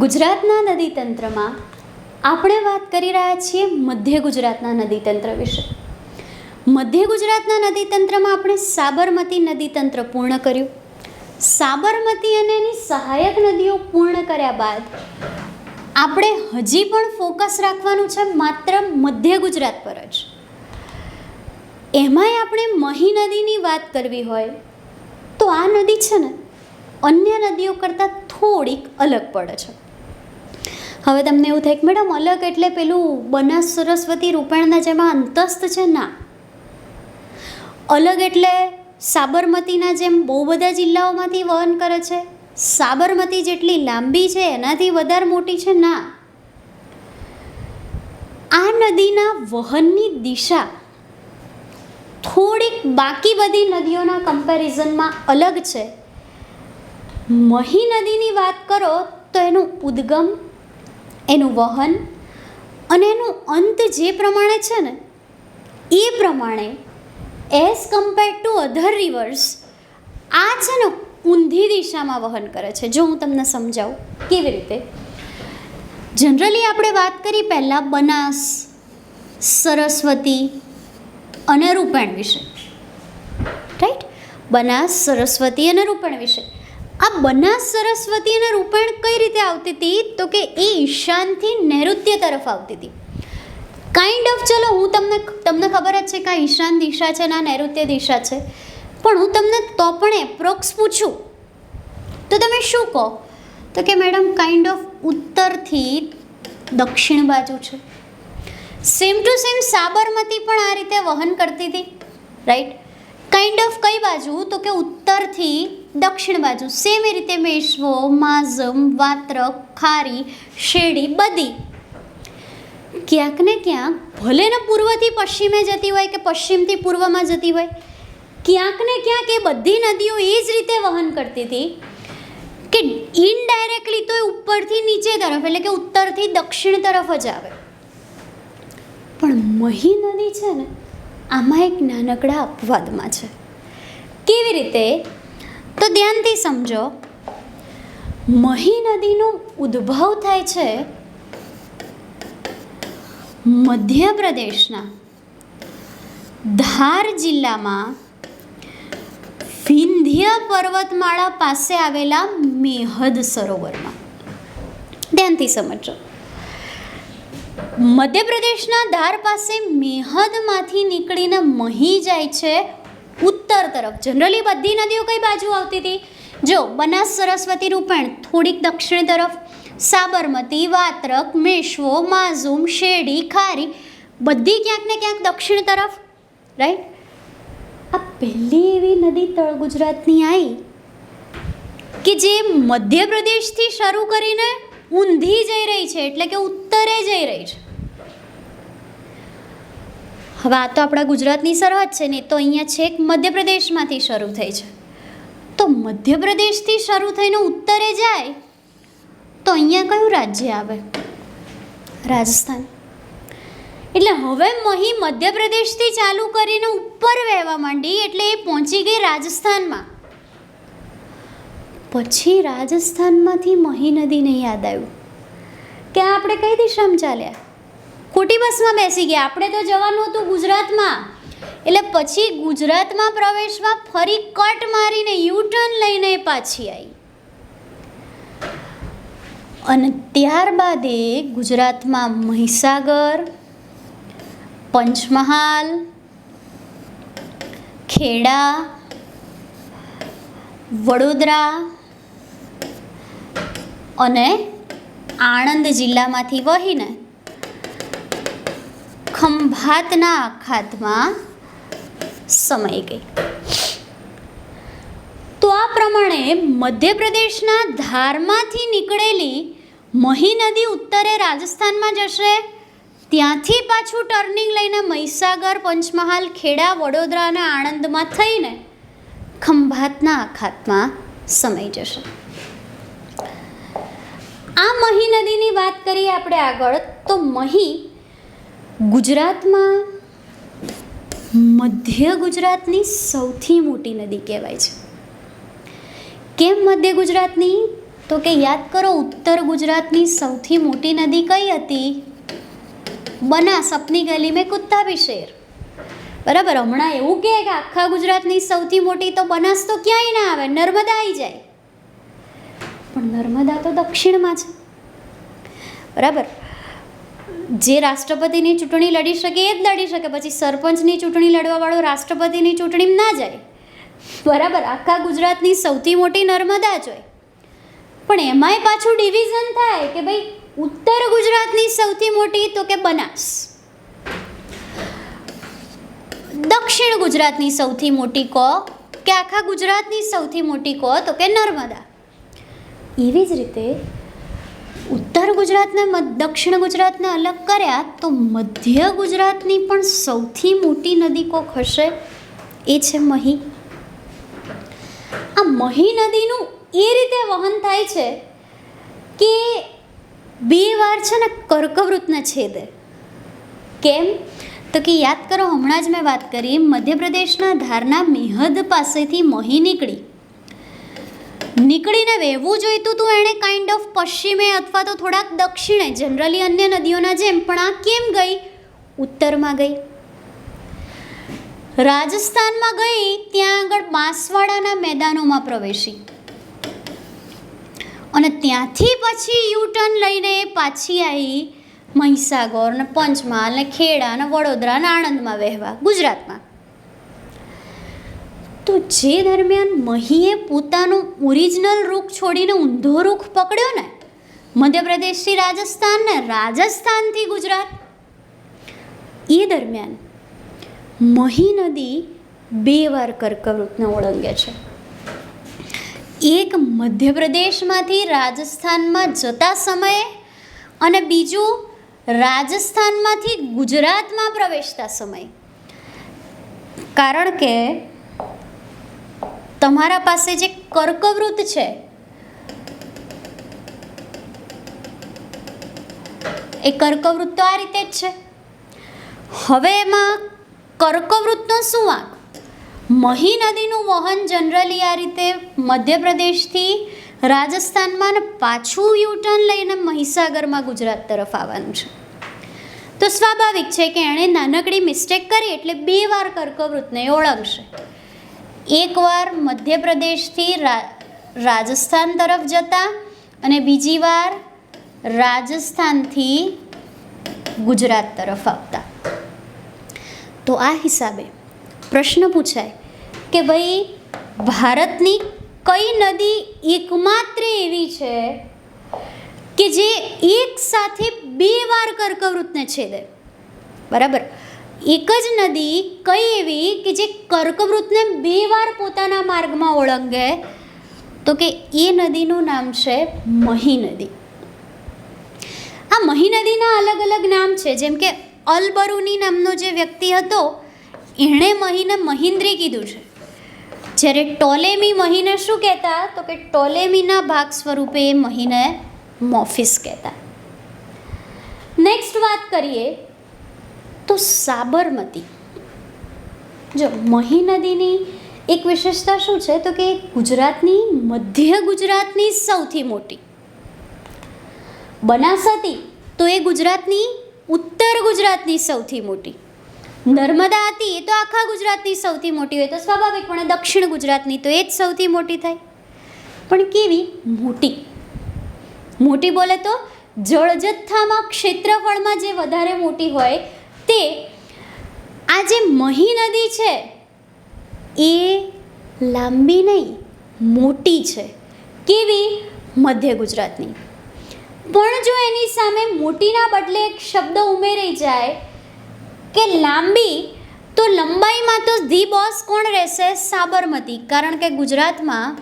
ગુજરાતના નદીતંત્રમાં આપણે વાત કરી રહ્યા છીએ મધ્ય ગુજરાતના નદીતંત્ર વિશે. મધ્ય ગુજરાતના નદીતંત્રમાં આપણે સાબરમતી નદીતંત્ર પૂર્ણ કર્યું. સાબરમતી અને એની સહાયક નદીઓ પૂર્ણ કર્યા બાદ આપણે હજી પણ ફોકસ રાખવાનું છે માત્ર મધ્ય ગુજરાત પર જ. એમાંય આપણે મહી નદીની વાત કરવી હોય તો આ નદી છે ને અન્ય નદીઓ કરતાં થોડીક અલગ પડે છે. હવે તમને એવું થાય કે મેડમ અલગ એટલે પેલું બનાસ સરસ્વતી રૂપેણના જેમાં અંતસ્ત છે? ના, અલગ એટલે સાબરમતીના જેમ બહુ બધા જિલ્લાઓમાંથી વહન કરે છે, સાબરમતી જેટલી લાંબી છે એનાથી વધારે મોટી છે? ના, આ નદીના વહનની દિશા થોડીક બાકી બધી નદીઓના કમ્પેરિઝનમાં અલગ છે. મહી નદીની વાત કરો તો એનું ઉદ્ગમ, એનું વહન અને એનું અંત જે પ્રમાણે છે ને એ પ્રમાણે as compare to other reverse આ છે ને ઊંધી દિશામાં વહન કરે છે. જો હું તમને સમજાવું કેવી રીતે. જનરલી આપણે વાત કરી પહેલાં બનાસ, સરસ્વતી અને રૂપેણ વિશે, રાઈટ? બનાસ, સરસ્વતી અને રૂપેણ વિશે. આ બનાસ, સરસ્વતી અને રૂપેણ કઈ રીતે આવતી હતી? તો કે એ ઈશાનથી નૈઋત્ય તરફ આવતી હતી. કાઇન્ડ ઓફ, ચલો હું તમને ખબર જ છે કે આ ઈશાન દિશા છે ને આ નૈઋત્ય દિશા છે, પણ હું તમને તો પણ એપ્રોક્સ પૂછું તો તમે શું કહો? તો કે મેડમ કાઇન્ડ ઓફ ઉત્તરથી દક્ષિણ બાજુ છે. સેમ ટુ સેમ સાબરમતી પણ આ રીતે વહન કરતી હતી, રાઈટ? કાઇન્ડ ઓફ કઈ બાજુ? તો કે ઉત્તરથી દક્ષિણ બાજુ. સેમ એ રીતે મેશ્વો, માઝમ, વાત્રક, ખારી, શેરડી બધી ક્યાંક ને ક્યાંક ભલે ને પૂર્વથી પશ્ચિમે જતી હોય કે પશ્ચિમથી પૂર્વમાં જતી હોય, ક્યાંક ને ક્યાંક એ બધી નદીઓ એ જ રીતે વહન કરતી હતી કે ઇનડાયરેક્ટલી તો એ ઉપરથી નીચે તરફ એટલે કે ઉત્તરથી દક્ષિણ તરફ જ આવે. પણ મહી નદી છે ને આમાં એક નાનકડા અપવાદમાં છે. કેવી રીતે? તો ધ્યાનથી સમજો. મહી નદીનો ઉદ્ભવ થાય છે મધ્યપ્રદેશના ધાર જિલ્લામાં વિંધ્ય પર્વતમાળા પાસે આવેલા મેહદ સરોવરમાં. ધ્યાનથી સમજો. મધ્યપ્રદેશના ધાર પાસે મેહદમાંથી નીકળીને મહી જાય છે ઉત્તર તરફ. જનરલી બધી નદીઓ કઈ બાજુ આવતી હતી? જો બનાસ, સરસ્વતી, રૂપેણ થોડીક દક્ષિણ તરફ, સાબરમતી, વાત્રક, મેશ્વો, માઝૂમ, શેરડી, ખારી બધી ક્યાંક ને ક્યાંક દક્ષિણ તરફ, રાઈટ? આ પહેલી એવી નદી તળ ગુજરાતની આવી કે જે મધ્યપ્રદેશથી શરૂ કરીને ઊંધી જઈ રહી છે, એટલે કે ઉત્તરે જઈ રહી છે. હવે આ તો આપણા ગુજરાતની સરહદ છે ને, તો અહીંયા છેક મધ્યપ્રદેશમાંથી શરૂ થઈ છે. તો મધ્યપ્રદેશથી શરૂ થઈને ઉત્તરે જાય તો અહીંયા કયું રાજ્ય આવે? રાજસ્થાન. એટલે હવે મહી મધ્યપ્રદેશથી ચાલુ કરીને ઉપર વહેવા માંડી એટલે એ પહોંચી ગઈ રાજસ્થાનમાં. પછી રાજસ્થાનમાંથી મહી નદીને યાદ આવ્યું કે આપણે કઈ દિશામાં ચાલ્યા? ખોટી બસમાં બેસી ગયા. આપણે તો જવાનું હતું ગુજરાતમાં. એટલે પછી ગુજરાતમાં પ્રવેશમાં ફરી કટ મારીને યુટર્ન લઈને પાછી આવી અને ત્યારબાદ એ ગુજરાતમાં મહીસાગર, પંચમહાલ, ખેડા, વડોદરા અને આણંદ જિલ્લામાંથી વહીને ખંભાતના અખાતમાં સમાઈ ગઈ. તો આ પ્રમાણે મધ્યપ્રદેશના ધારમાંથી નીકળેલી મહી નદી ઉત્તરે રાજસ્થાનમાં જશે, ત્યાંથી પાછું ટર્નિંગ લઈને મહીસાગર, પંચમહાલ, ખેડા, વડોદરા અને આણંદમાં થઈને ખંભાતના અખાતમાં સમાઈ જશે. આ મહી નદીની વાત કરીએ આપણે આગળ. તો મહી ગુજરાતમાં મધ્ય ગુજરાતની સૌથી મોટી નદી કહેવાય છે. કેમ મધ્ય ગુજરાતની? તો કે યાદ કરો, ઉત્તર ગુજરાતની સૌથી મોટી નદી કઈ હતી? બનાસ. અપની ગલી મેં કુત્તા ભી શેર. બરાબર. હમણાં એવું કહે કે આખા ગુજરાતની સૌથી મોટી તો બનાસ તો ક્યાંય ના આવે, નર્મદા આવી જાય. પણ નર્મદા તો દક્ષિણમાં છે. બરાબર. જે રાષ્ટ્રપતિની ચૂંટણી લડી શકે એ જ લડી શકે, પછી સરપંચની ચૂંટણી લડવાવાળો રાષ્ટ્રપતિની ચૂંટણીમાં ના જાય. બરાબર. આખા ગુજરાતની સૌથી મોટી નર્મદા જ હોય. પણ એમાંય પાછું ડિવિઝન થાય કે ભાઈ ઉત્તર ગુજરાતની સૌથી મોટી તો કે બનાસ, દક્ષિણ ગુજરાતની સૌથી મોટી કહો કે આખા ગુજરાતની સૌથી મોટી કહો તો કે નર્મદા. એવી જ રીતે ઉત્તર ગુજરાતને દક્ષિણ ગુજરાતને અલગ કર્યા તો મધ્ય ગુજરાતની પણ સૌથી મોટી નદી કોક હશે, એ છે મહી. આ મહી નદીનું એ રીતે વહન થાય છે કે બે વાર છે ને કર્કવૃતને છેદે. કેમ? તો કે યાદ કરો, હમણાં જ મેં વાત કરી, મધ્યપ્રદેશના ધારના મેહદ પાસેથી મહી નીકળીને વહેવું જોઈતું હતું એણે કાઇન્ડ ઓફ પશ્ચિમે અથવા તો થોડાક દક્ષિણે, જનરલી અન્ય નદીઓના જેમ. પણ આ કેમ ગઈ? ઉત્તરમાં ગઈ, રાજસ્થાનમાં ગઈ, ત્યાં આગળ બાંસવાડાના મેદાનોમાં પ્રવેશી અને ત્યાંથી પછી યુટર્ન લઈને પાછી આવી મહીસાગર ને પંચમહાલ ને ખેડા ને વડોદરા ને આણંદમાં વહેવા, ગુજરાતમાં. તો જે દરમિયાન મહીએ પોતાનું ઓરિજિનલ રૂખ છોડીને ઊંધો રૂખ પકડ્યો ને, મધ્યપ્રદેશથી રાજસ્થાન ને રાજસ્થાનથી ગુજરાત, એ દરમિયાન મહી નદી બે વાર કર્કવૃતને ઓળંગે છે. એક મધ્યપ્રદેશમાંથી રાજસ્થાનમાં જતા સમયે અને બીજું રાજસ્થાનમાંથી ગુજરાતમાં પ્રવેશતા સમયે. કારણ કે તમારા પાસે જે કર્કવૃત છે એ કર્કવૃત તો આ રીતે જ છે. હવે એમાં કર્કવૃતનો શું વાંક? મહી નદીનું વહન જનરલી આ રીતે મધ્યપ્રદેશથી રાજસ્થાનમાં ને પાછું યુટર્ન લઈને મહીસાગરમાં ગુજરાત તરફ આવવાનું છે. તો સ્વાભાવિક છે કે એણે નાનકડી મિસ્ટેક કરી એટલે બે વાર કર્કવૃતને ઓળંગશે. એકવાર મધ્યપ્રદેશથી રાજસ્થાન તરફ જતા અને બીજી વાર રાજસ્થાનથી ગુજરાત તરફ આવતા. તો આ હિસાબે પ્રશ્ન પૂછાય કે ભાઈ ભારતની કઈ નદી એકમાત્ર એવી છે કે જે એક સાથે બે વાર કર્કવૃતને છેદે? બરાબર. એક જ નદી કઈ એવી કે જે કર્કવૃતને બે વાર પોતાના માર્ગમાં ઓળંગે? તો કે એ નદીનું નામ છે મહી નદી. આ મહી નદીના અલગ અલગ નામ છે. જેમ કે અલબરુની નામનો જે વ્યક્તિ હતો એણે મહીને મહિન્દ્રી કીધું છે, જ્યારે ટોલેમી મહીને શું કહેતા? તો કે ટોલેમીના ભાગ સ્વરૂપે એ મહીને મોફિસ કહેતા. નેક્સ્ટ વાત કરીએ તો સાબરમતી. જો મહી નદીની એક વિશેષતા શું છે? તો કે ગુજરાતની મધ્ય ગુજરાતની સૌથી મોટી. બનાસ હતી તો એ ગુજરાતની ઉત્તર ગુજરાતની સૌથી મોટી. નર્મદા હતી એ તો આખા ગુજરાતની સૌથી મોટી હોય, તો સ્વાભાવિકપણે દક્ષિણ ગુજરાતની તો એ જ સૌથી મોટી થાય. પણ કેવી મોટી? મોટી બોલે તો જળજથ્થામાં, ક્ષેત્રફળમાં જે વધારે મોટી હોય તે આ જે મહી નદી છે એ લાંબી નહીં, મોટી છે. કેવી? મધ્ય ગુજરાતની. પણ જો એની સામે મોટીના બદલે એક શબ્દ ઉમેરાઈ જાય કે લાંબી, તો લંબાઈમાં તો ધી બોસ કોણ રહેશે? સાબરમતી. કારણ કે ગુજરાતમાં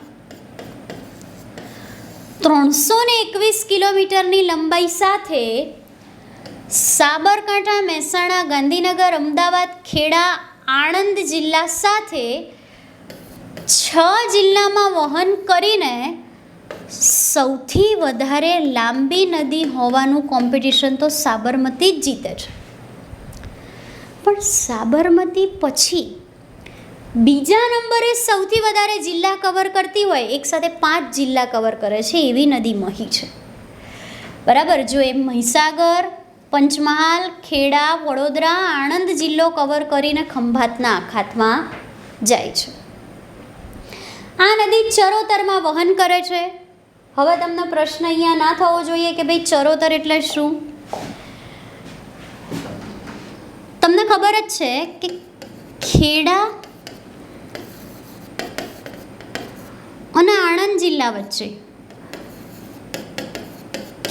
321 કિલોમીટરની લંબાઈ સાથે સાબરકાંઠા, મહેસાણા, ગાંધીનગર, અમદાવાદ, ખેડા, આણંદ જિલ્લા સાથે 6 જિલ્લામાં વહન કરીને સૌથી વધારે લાંબી નદી હોવાનું કોમ્પિટિશન તો સાબરમતી જ જીતે છે. પણ સાબરમતી પછી બીજા નંબરે સૌથી વધારે જિલ્લા કવર કરતી હોય, એક સાથે 5 જિલ્લા કવર કરે છે એવી નદી મહી છે. બરાબર. જો એ મહીસાગર, પંચમહાલ, ખેડા, વડોદરા, આણંદ જિલ્લો કવર કરીને ખંભાતના અખાતમાં જાય છે. આ નદી ચરોતરમાં વહન કરે છે. હવે તમને પ્રશ્ન અહીંયા ના થવો જોઈએ કે ભાઈ ચરોતર એટલે શું. તમને ખબર જ છે કે ખેડા અને આણંદ જિલ્લા વચ્ચે,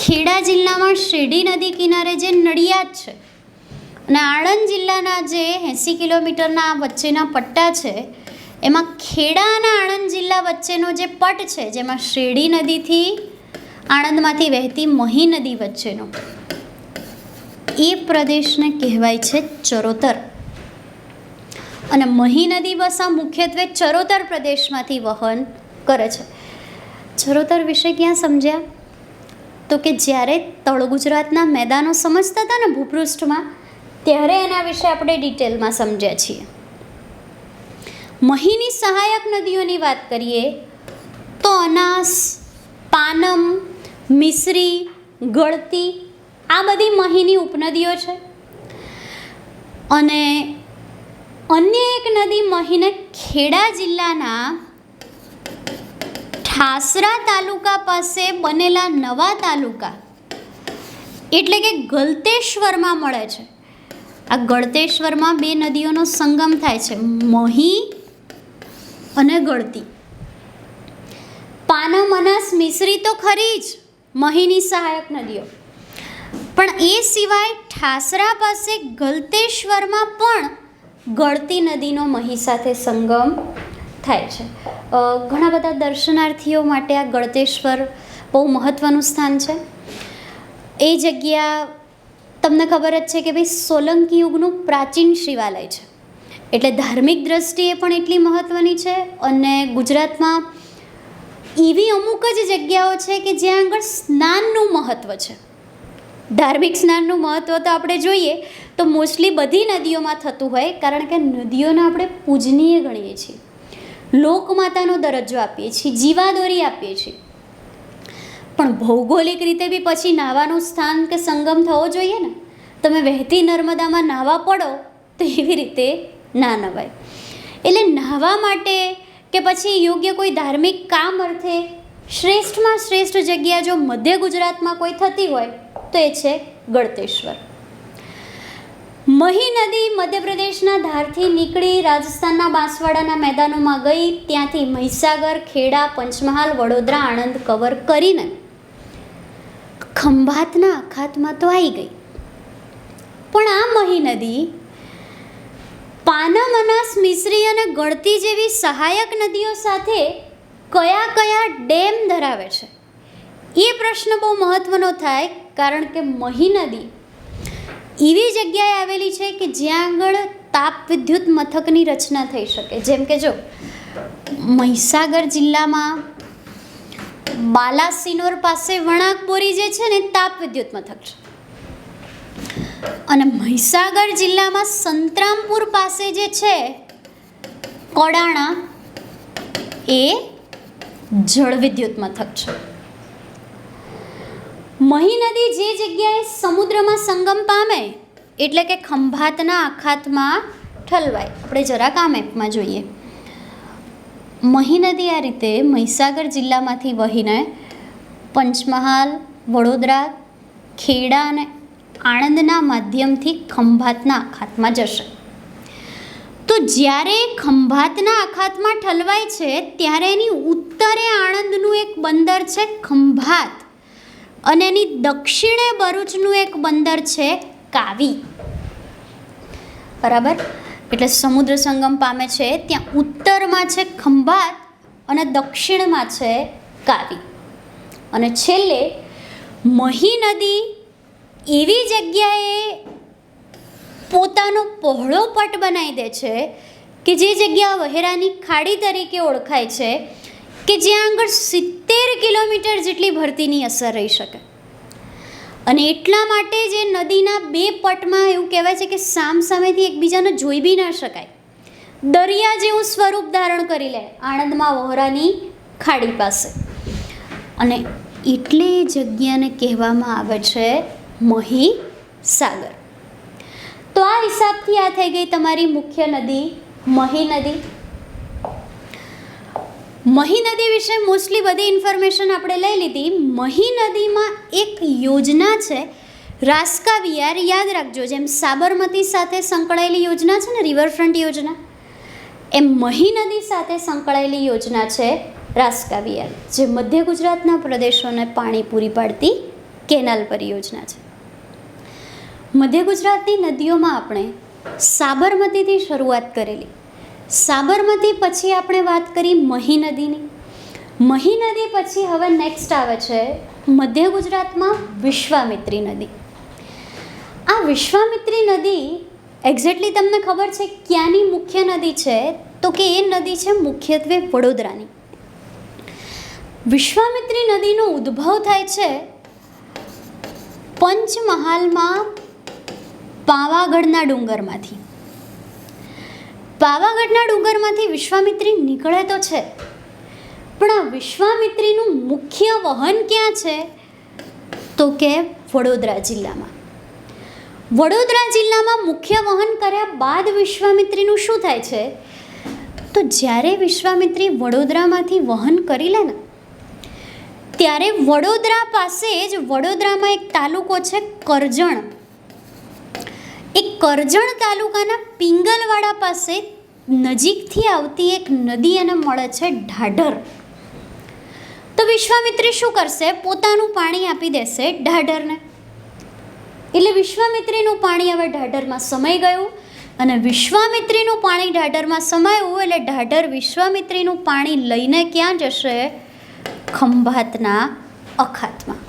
ખેડા જિલ્લામાં શેરડી નદી કિનારે જે નડિયાદ છે અને આણંદ જિલ્લાના જે 80 કિલોમીટરના વચ્ચેના પટ્ટા છે, એમાં ખેડા અને આણંદ જિલ્લા વચ્ચેનો જે પટ છે, જેમાં શેરડી નદીથી આણંદમાંથી વહેતી મહી નદી વચ્ચેનો એ પ્રદેશને કહેવાય છે ચરોતર. અને મહી નદી બસા મુખ્યત્વે ચરોતર પ્રદેશમાંથી વહન કરે છે. ચરોતર વિશે ક્યાં સમજ્યા? તો કે જ્યારે તળ ગુજરાતના મેદાનો સમજતા હતા ને ભૂપૃષ્ઠમાં, ત્યારે એના વિશે આપણે ડિટેલમાં સમજ્યા છીએ. મહીની સહાયક નદીઓની વાત કરીએ તો અનાસ, પાનમ, મિસરી, ગળતી આ બધી મહીની ઉપનદીઓ છે. અને અન્ય એક નદી મહીને ખેડા જિલ્લાના ઠાસરા તાલુકા પાસે બનેલા નવા તાલુકા એટલે કે ગલતેશ્વરમાં મળે છે. આ ગળતેશ્વરમાં 2 નદીઓનો સંગમ થાય છે, મહી અને ગળતી. પાનમ, અનાસ, મિસરી તો ખરી જ મહીની સહાયક નદીઓ, પણ એ સિવાય ઠાસરા પાસે ગલતેશ્વરમાં પણ ગળતી નદીનો મહી સાથે સંગમ થાય છે. ઘણા બધા દર્શનાર્થીઓ માટે આ ગળતેશ્વર બહુ મહત્ત્વનું સ્થાન છે. એ જગ્યા તમને ખબર જ છે કે ભાઈ સોલંકી યુગનું પ્રાચીન શિવાલય છે, એટલે ધાર્મિક દ્રષ્ટિએ પણ એટલી મહત્ત્વની છે. અને ગુજરાતમાં એવી અમુક જ જગ્યાઓ છે કે જ્યાં આગળ સ્નાનનું મહત્ત્વ છે. ધાર્મિક સ્નાનનું મહત્ત્વ તો આપણે જોઈએ તો મોસ્ટલી બધી નદીઓમાં થતું હોય, કારણ કે નદીઓને આપણે પૂજનીય ગણીએ છીએ, લોકમાતાનો દરજ્જો આપીએ છીએ, જીવાદોરી આપીએ છીએ. પણ ભૌગોલિક રીતે બી પછી નાહવાનું સ્થાન કે સંગમ થવો જોઈએ ને. તમે વહેતી નર્મદામાં નાહવા પડો તો એવી રીતે ના નવાય. એટલે નાહવા માટે કે પછી યોગ્ય કોઈ ધાર્મિક કામ અર્થે શ્રેષ્ઠમાં શ્રેષ્ઠ જગ્યા જો મધ્ય ગુજરાતમાં કોઈ થતી હોય તો એ છે ગળતેશ્વર. મહી નદી મધ્યપ્રદેશના ધારથી નીકળી રાજસ્થાનના બાંસવાડાના મેદાનોમાં ગઈ, ત્યાંથી મહીસાગર, ખેડા, પંચમહાલ, વડોદરા, આણંદ કવર કરીને ખંભાતના અખાતમાં તો આવી ગઈ. પણ આ મહી નદી પાનમ, અનાસ, મિસરી અને ગળતી જેવી સહાયક નદીઓ સાથે કયા કયા ડેમ ધરાવે છે એ પ્રશ્ન બહુ મહત્ત્વનો થાય. કારણ કે મહી નદી એવી જગ્યાએ આવેલી છે કે જ્યાં આગળ તાપ વિદ્યુત મથકની રચના થઈ શકે. જેમ કે જો મહીસાગર જિલ્લામાં બાલાસિનોર પાસે વણાકબોરી જે છે ને તાપ વિદ્યુત મથક છે, અને મહીસાગર જિલ્લામાં સંતરામપુર પાસે જે છે કોડાણા એ જળ વિદ્યુત મથક છે. મહી નદી જે જગ્યાએ સમુદ્રમાં સંગમ પામે એટલે કે ખંભાતના અખાતમાં ઠલવાય. આપણે જરાક આ મેપમાં જોઈએ. મહી નદી આ રીતે મહીસાગર જિલ્લામાંથી વહીને પંચમહાલ, વડોદરા, ખેડા અને આણંદના માધ્યમથી ખંભાતના અખાતમાં જશે. તો જ્યારે ખંભાતના અખાતમાં ઠલવાય છે ત્યારે એની ઉત્તરે આણંદનું એક બંદર છે ખંભાત, અને એની દક્ષિણે ભરૂચનું એક બંદર છે કાવી. બરાબર. એટલે સમુદ્ર સંગમ પામે છે ત્યાં ઉત્તરમાં છે ખંભાત અને દક્ષિણમાં છે કાવી. અને છેલ્લે મહી નદી એવી જગ્યાએ પોતાનો પહોળો પટ બનાવી દે છે કે જે જગ્યા વહેરાની ખાડી તરીકે ઓળખાય છે, કે જ્યાં આગળ 70 કિલોમીટર જેટલી ભરતીની અસર રહી શકે. અને એટલા માટે જે નદીના 2 પટમાં એવું કહેવાય છે કે સામસામેથી એકબીજાને જોઈ બી ના શકાય. દરિયા જેવું સ્વરૂપ ધારણ કરી લે આણંદમાં વહોરાની ખાડી પાસે. અને એટલે એ જગ્યાને કહેવામાં આવે છે મહીસાગર. તો આ હિસાબથી આ થઈ ગઈ તમારી મુખ્ય નદી મહી નદી. મહી નદી વિશે મોસ્ટલી બધી ઇન્ફોર્મેશન આપણે લઈ લીધી. મહી નદીમાં એક યોજના છે રાસ્કા વિહાર. યાદ રાખજો, જેમ સાબરમતી સાથે સંકળાયેલી યોજના છે ને રિવરફ્રન્ટ યોજના, એમ મહી નદી સાથે સંકળાયેલી યોજના છે રાસ્કા વિહાર, જે મધ્ય ગુજરાતના પ્રદેશોને પાણી પૂરી પાડતી કેનાલ પરિયોજના છે. મધ્ય ગુજરાતની નદીઓમાં આપણે સાબરમતીથી શરૂઆત કરેલી. સાબરમતી પછી આપણે વાત કરી મહી નદીની. મહી નદી પછી હવે નેક્સ્ટ આવે છે મધ્ય ગુજરાતમાં વિશ્વામિત્રી નદી. આ વિશ્વામિત્રી નદી એક્ઝેક્ટલી તમને ખબર છે ક્યાંની મુખ્ય નદી છે? તો કે એ નદી છે મુખ્યત્વે વડોદરાની. વિશ્વામિત્રી નદીનો ઉદ્ભવ થાય છે પંચમહાલમાં પાવાગઢના ડુંગરમાંથી. પાવાગઢના ડુંગરમાંથી વિશ્વામિત્રી નીકળે તો છે, પણ આ વિશ્વામિત્રીનું મુખ્ય વહન ક્યાં છે? તો કે વડોદરા જિલ્લામાં. વડોદરા જિલ્લામાં મુખ્ય વહન કર્યા બાદ વિશ્વામિત્રીનું શું થાય છે? તો જ્યારે વિશ્વામિત્રી વડોદરામાંથી વહન કરી લે ને, ત્યારે વડોદરા પાસે જ વડોદરામાં એક તાલુકો છે કરજણ. એ કરજણ તાલુકાના પિંગલવાડા પાસે નજીકથી આવતી એક નદી એને મળે છે ઢાઢર. તો વિશ્વામિત્રી શું કરશે? પોતાનું પાણી આપી દેશે ઢાઢરને. એટલે વિશ્વામિત્રીનું પાણી હવે ઢાઢરમાં સમાઈ ગયું, અને વિશ્વામિત્રીનું પાણી ઢાઢરમાં સમાયું એટલે ઢાઢર વિશ્વામિત્રીનું પાણી લઈને ક્યાં જશે? ખંભાતના અખાતમાં.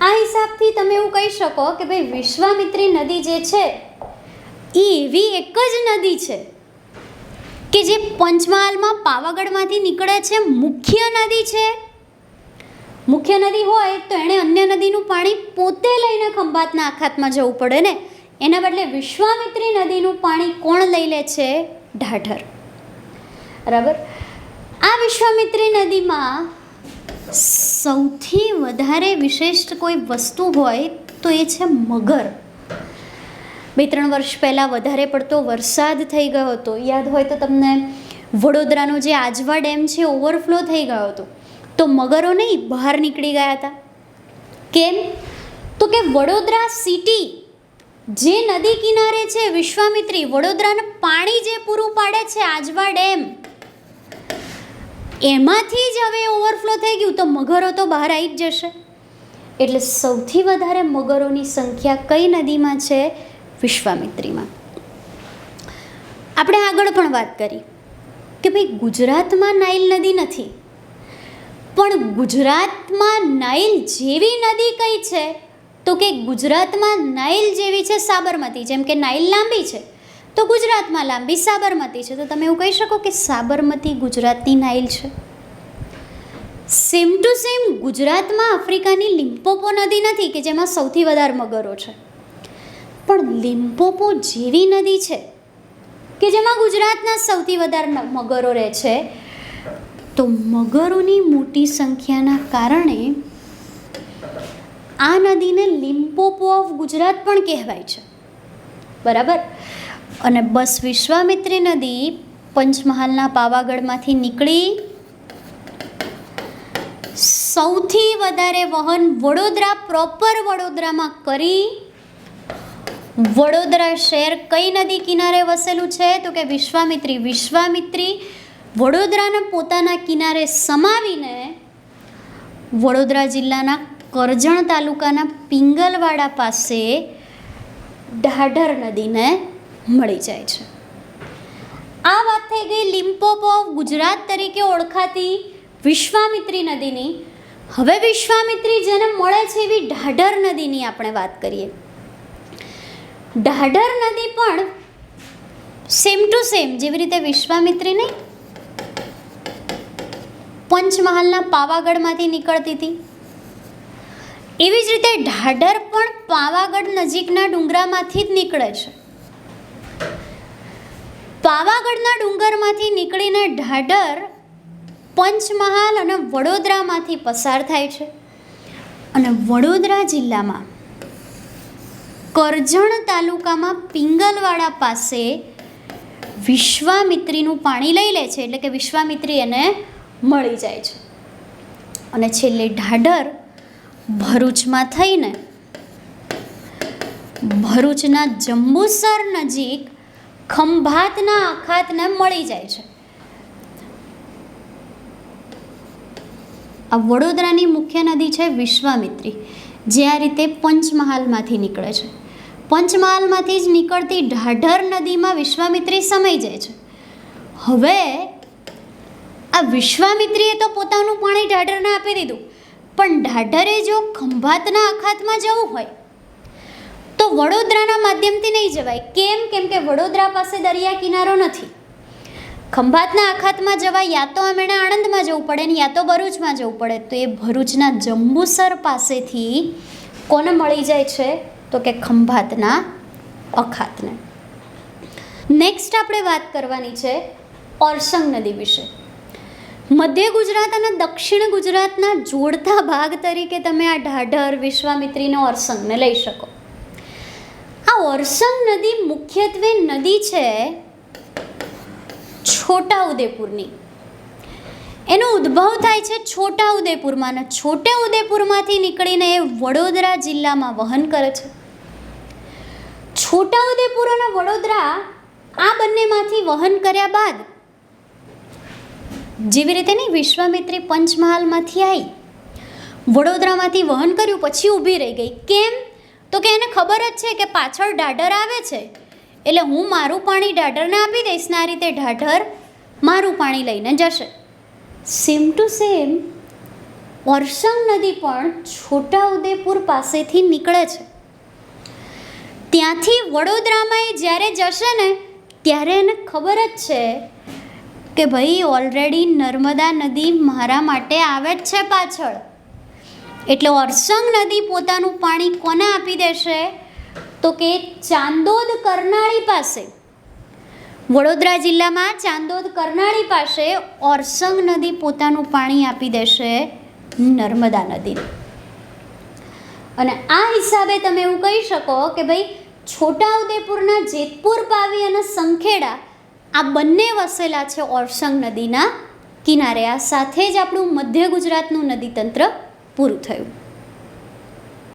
આ હિસાબથી તમે એવું કહી શકો કે ભાઈ વિશ્વામિત્રી નદી જે છે એ એવી એક જ નદી છે કે જે પંચમહાલમાં પાવાગઢમાંથી નીકળે છે. મુખ્ય નદી છે. મુખ્ય નદી હોય તો એણે અન્ય નદીનું પાણી પોતે લઈને ખંભાતના અખાતમાં જવું પડે ને. એના બદલે વિશ્વામિત્રી નદીનું પાણી કોણ લઈ લે છે? ઢાઢર. બરાબર. આ વિશ્વામિત્રી નદીમાં સૌથી વધારે વિશિષ્ટ કોઈ વસ્તુ હોય તો એ છે મગર. 2-3 વર્ષ પહેલાં વધારે પડતો વરસાદ થઈ ગયો હતો. યાદ હોય તો તમને વડોદરાનો જે આજવા ડેમ છે ઓવરફ્લો થઈ ગયો હતો, તો મગરો નહીં બહાર નીકળી ગયા હતા. કેમ? તો કે વડોદરા સિટી જે નદી કિનારે છે વિશ્વામિત્રી, વડોદરાને પાણી જે પૂરું પાડે છે આજવા ડેમ, એમાંથી જ હવે ઓવરફ્લો થઈ ગયું, તો મગરો તો બહાર આવી જ જશે. એટલે સૌથી વધારે મગરોની સંખ્યા કઈ નદીમાં છે? વિશ્વામિત્રીમાં. આપણે આગળ પણ વાત કરી કે ભાઈ ગુજરાતમાં નાઇલ નદી નથી, પણ ગુજરાતમાં નાઇલ જેવી નદી કઈ છે? તો કે ગુજરાતમાં નાઇલ જેવી છે સાબરમતી. જેમ કે નાઇલ લાંબી છે તો ગુજરાતમાં લાંબી સાબરમતી છે, તો તમે એવું કહી શકો કે સાબરમતી ગુજરાતની નાઇલ છે. સેમ ટુ સેમ ગુજરાતમાં આફ્રિકાની લિમ્પોપો નદી નથી કે જેમાં સૌથી વધારે મગરો છે, પણ લિમ્પોપો જેવી નદી છે કે જેમાં ગુજરાતના સૌથી વધારે મગરો રહે છે. તો મગરોની મોટી સંખ્યાના કારણે આ નદીને લિમ્પોપો ઓફ ગુજરાત પણ કહેવાય છે. બરાબર. અને બસ વિશ્વામિત્રી નદી પંચમહાલના પાવાગઢમાંથી નીકળી સૌથી વધારે વહન વડોદરા પ્રોપર વડોદરામાં કરી. વડોદરા શહેર કઈ નદી કિનારે વસેલું છે? તો કે વિશ્વામિત્રી. વિશ્વામિત્રી વડોદરાના પોતાના કિનારે સમાવીને વડોદરા જિલ્લાના કરજણ તાલુકાના પિંગલવાડા પાસે ઢાઢર નદીને મળી જાય છે. આ વાત થઈ ગઈ લિમ્પોપો ઓફ ગુજરાત તરીકે ઓળખાતી વિશ્વામિત્રી નદીની. હવે વિશ્વામિત્રી જેને મળે છે એવી ઢાઢર નદીની આપણે વાત કરીએ. ઢાઢર નદી પણ સેમ ટુ સેમ જેવી રીતે વિશ્વામિત્રી નહીં પંચમહાલના પાવાગઢમાંથી નીકળતી હતી, એવી જ રીતે ઢાઢર પણ પાવાગઢ નજીકના ડુંગરામાંથી જ નીકળે છે. પાવાગઢના ડુંગરમાંથી નીકળીને ઢાઢર પંચમહાલ અને વડોદરામાંથી પસાર થાય છે અને વડોદરા જિલ્લામાં કરજણ તાલુકામાં પિંગલવાડા પાસે વિશ્વામિત્રીનું પાણી લઈ લે છે, એટલે કે વિશ્વામિત્રી એને મળી જાય છે. અને છેલ્લે ઢાઢર ભરૂચમાં થઈને ભરૂચના જંબુસર નજીક ખંભાતના અખાતને મળી જાય છે. આ વડોદરાની મુખ્ય નદી છે વિશ્વામિત્રી, જે આ રીતે પંચમહાલમાંથી નીકળે છે. પંચમહાલમાંથી જ નીકળતી ઢાઢર નદીમાં વિશ્વામિત્રી સમાઈ જાય છે. હવે આ વિશ્વામિત્રીએ તો પોતાનું પાણી ઢાઢરને આપી દીધું, પણ ઢાઢરે જો ખંભાતના અખાતમાં જવું હોય તો વડોદરાના માધ્યમથી નહીં જવાય. કેમ કે વડોદરા પાસે દરિયા કિનારો નથી. ખંભાતના અખાતમાં જવા યા તો એમણે આણંદમાં જવું પડે ને યા તો ભરૂચમાં જવું પડે. તો એ ભરૂચના જંબુસર પાસેથી કોને મળી જાય છે? તો કે ખંભાતના અખાતને. નેક્સ્ટ આપણે વાત કરવાની છે ઓરસંગ નદી વિશે. મધ્ય ગુજરાત અને દક્ષિણ ગુજરાતના જોડતા ભાગ તરીકે તમે આ ઢાઢર, વિશ્વામિત્રીને ઓરસંગને લઈ શકો. આ ઓરસંગ નદી મુખ્યત્વે નદી છે છોટા ઉદેપુરની. એનો ઉદ્ભવ થાય છે છોટા ઉદેપુરમાં અને છોટા ઉદેપુરમાંથી નીકળીને એ વડોદરા જિલ્લામાં વહન કરે છે. છોટા ઉદેપુર અને વડોદરા આ બંનેમાંથી વહન કર્યા બાદ જેવી રીતે નહીં વિશ્વામિત્રી પંચમહાલમાંથી આવી વડોદરામાંથી વહન કર્યું પછી ઊભી રહી ગઈ. કેમ? તો કે એને ખબર જ છે કે પાછળ ઢાઢર આવે છે, એટલે હું મારું પાણી ઢાઢરને આપી દઈશ ને આ રીતે ઢાઢર મારું પાણી લઈને જશે. સેમ ટુ સેમ ઓરસંગ નદી પણ છોટા ઉદેપુર પાસેથી નીકળે છે. ત્યાંથી વડોદરામાં એ જ્યારે જશે ને ત્યારે એને ખબર જ છે કે ભાઈ ઓલરેડી નર્મદા નદી મારા માટે આવે જ છે પાછળ. એટલે ઓરસંગ નદી પોતાનું પાણી કોને આપી દેશે? તો કે ચાંદોદ કરનાળી પાસે, વડોદરા જિલ્લામાં ચાંદોદ કરનાળી પાસે ઓરસંગ નદી પોતાનું પાણી આપી દેશે નર્મદા નદીને. અને આ હિસાબે તમે એવું કહી શકો કે ભાઈ છોટાઉદેપુરના જેતપુર, પાવી અને સંખેડા આ બંને વસેલા છે ઓરસંગ નદીના કિનારે. આ સાથે જ આપણું મધ્ય ગુજરાતનું નદીતંત્ર પૂરું થયું.